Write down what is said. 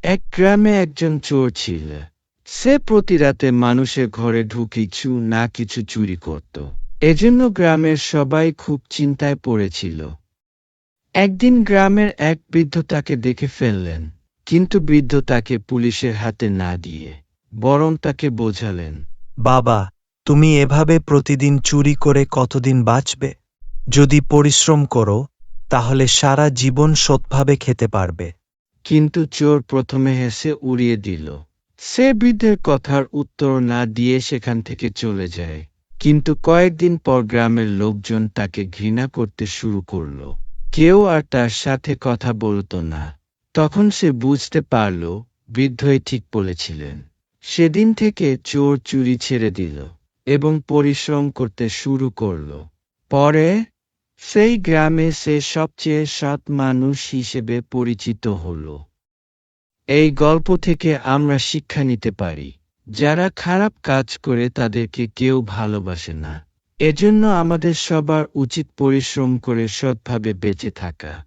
এক গ্রামে একজন চোর ছিল। সে প্রতি রাতে মানুষের ঘরে ঢুকে কিছু না কিছু চুরি করত। এজন্য গ্রামের সবাই খুব চিন্তায় পড়েছিল। একদিন গ্রামের এক বৃদ্ধ তাকে দেখে ফেললেন, কিন্তু বৃদ্ধ তাকে পুলিশের হাতে না দিয়ে বরং তাকে বোঝালেন, বাবা, তুমি এভাবে প্রতিদিন চুরি করে কতদিন বাঁচবে? যদি পরিশ্রম করো তাহলে সারা জীবন সৎভাবে খেতে পারবে। কিন্তু চোর প্রথমে হেসে উড়িয়ে দিল। সে বৃদ্ধের কথার উত্তর না দিয়ে সেখান থেকে চলে যায়। কিন্তু কয়েকদিন পর গ্রামের লোকজন তাকে ঘৃণা করতে শুরু করল। কেউ আর তার সাথে কথা বলতো না। তখন সে বুঝতে পারল বৃদ্ধই ঠিক বলেছিলেন। সেদিন থেকে চোর চুরি ছেড়ে দিল এবং পরিশ্রম করতে শুরু করল। পরে সেই গ্রামে সে সবচেয়ে সৎ মানুষ হিসেবে পরিচিত হল। এই গল্প থেকে আমরা শিক্ষা নিতে পারি, যারা খারাপ কাজ করে তাদেরকে কেউ ভালোবাসে না। এজন্য আমাদের সবার উচিত পরিশ্রম করে সৎভাবে বেঁচে থাকা।